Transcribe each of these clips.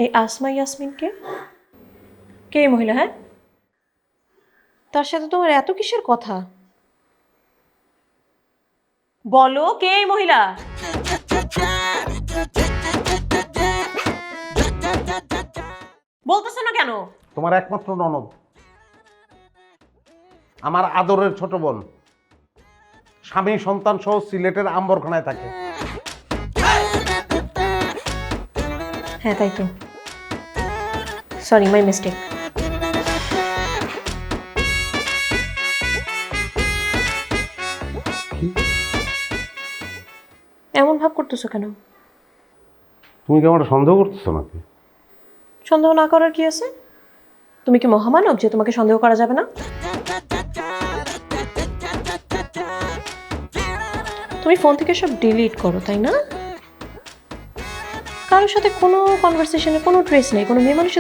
এই আসমা ইয়াসমিনকে? কে এই মহিলা? হ্যাঁ, তার সাথে তোমার এত কিসের কথা? বলো, কে এই মহিলা? বলতেছো না কেন? তোমার একমাত্র ননদ, আমার আদরের ছোট বোন, স্বামী সন্তান সহ সিলেটের আম্বরখানায় থাকে। হ্যাঁ তাই তো, সরি, মাই মিস্টেক। এমন ভাব করতেছো কেন? তুমি কি আমার সন্দেহ করতেছো নাকি? সন্দেহ না করার কি আছে? তুমি কি মহামানব যে তোমাকে সন্দেহ করা যাবে না? তুমি ফোন থেকে সব ডিলিট করো, তাই না? কারোর সাথে কোনো কনভারসেশনে কোনো ট্রেস নেই, কোনো মেয়ে মানুষের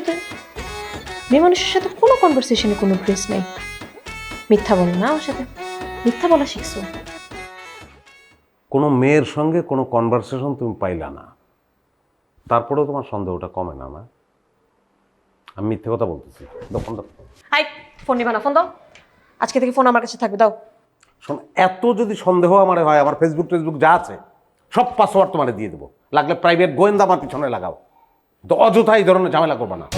সাথে কোনো কনভারসেশনে কোনো ট্রেস নেই। মিথ্যা বলো না, ওর সাথে মিথ্যা বলা শিখছো। কোনো মেয়ের সঙ্গে কোনো কনভারসেশন তুমি পাইলা না, তারপরেও তোমার সন্দেহটা কমে না? না, আমি মিথ্যে কথা বলতেছি? ফোন দাও। হাই, ফোন নিবা না, ফোন দাও। আজকে থেকে ফোন আমার কাছে থাকবে, দাও। শোন, এত যদি সন্দেহ আমার হয়, আমার ফেসবুক যা আছে সব পাসওয়ার্ড তোমার দিয়ে দেবো, লাগলে প্রাইভেট গোয়েন্দা আমার পিছনে লাগাও, তো অযথা এই ধরনের ঝামেলা করবা না।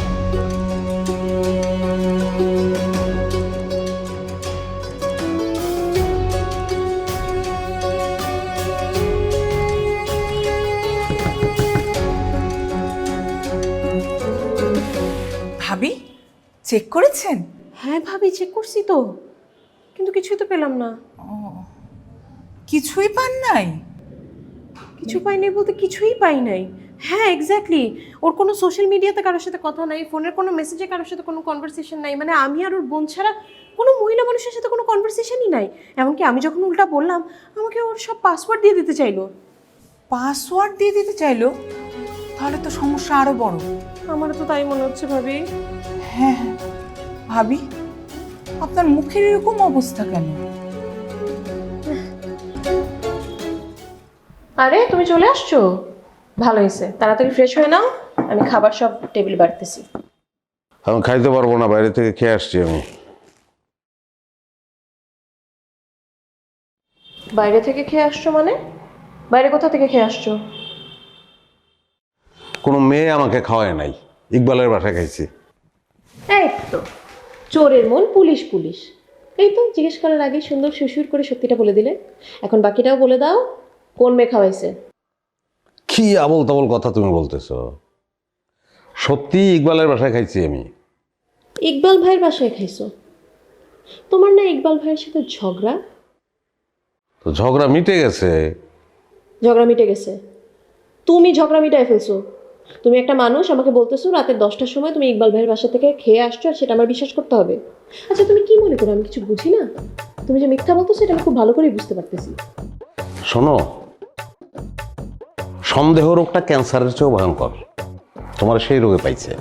ভাবি, চেক করেছেন? হ্যাঁ ভাবি, চেক করছি তো, কিন্তু কিছুই তো পেলাম না। কিছুই পান নাই? কিছু পাই নাই বলতে কিছুই পাই নাই। হ্যাঁ এক্স্যাক্টলি, ওর কোনো সোশ্যাল মিডিয়াতে কারোর সাথে কথা নাই, ফোনের কোনো মেসেজে কারোর সাথে কোনো কনভারসেশন নাই, মানে আমি আর ওর বোন ছাড়া কোনো মহিলা মানুষের সাথে কোনো কনভারসেশনই নাই। এমনকি আমি যখন উল্টা বললাম, আমাকে ওর সব পাসওয়ার্ড দিয়ে দিতে চাইলো। পাসওয়ার্ড দিয়ে দিতে চাইলো? তাহলে তো সমস্যা আরো বড়। আমারও তো তাই মনে হচ্ছে ভাবি। হ্যাঁ হ্যাঁ, ভাবি আপনার মুখের এরকম অবস্থা কেন? আরে তুমি চলে আসছো, ভালো হয়েছে। তাড়াতাড়ি ফ্রেশ হয়ে নাও, আমি খাবার সব টেবিল বাড়তেছি। আমি খাইতে পারবো না, বাইরে থেকে খেয়ে আসছি আমি। বাইরে থেকে খেয়ে আসছো মানে? বাইরে কোথা থেকে খেয়ে আসছো? কোনো মেয়ে আমাকে খাওয়ায় নাই, ইকবালের বাসায় খাইছি। এই তো, চোরের মন পুলিশ পুলিশ। এই তো জিজ্ঞেস করার আগে সুন্দর সুসুর করে সত্যিটা বলে দিলে। এখন বাকিটাও বলে দাও, কোন মেয়ে খাওয়াইছে? কি আবল তাবল কথা তুমি বলতেছো? সত্যি ইকবালের বাসায় খাইছি আমি। ইকবাল ভাইয়ের বাসায় খাইছো? তোমার না ইকবাল ভাইয়ের সাথে ঝগড়া? তো ঝগড়া মিটে গেছে। ঝগড়া মিটে গেছে? তুমি ঝগড়া মিটায় ফেলছো? তুমি একটা মানুষ, আমাকে বলতেছো রাতে 10টার সময় তুমি ইকবাল ভাইয়ের বাসা থেকে খেয়ে আসছো, আর সেটা আমার বিশ্বাস করতে হবে? আচ্ছা তুমি কি মনে করো আমি কিছু বুঝি না? তুমি যে মিথ্যা বলতো সেটা আমি খুব ভালো করেই বুঝতে পারতেছি। শোনো, সন্দেহ রোগটা ক্যান্সারের চেয়েও ভয়ঙ্কর, তোমার সেই রোগে পাইছে।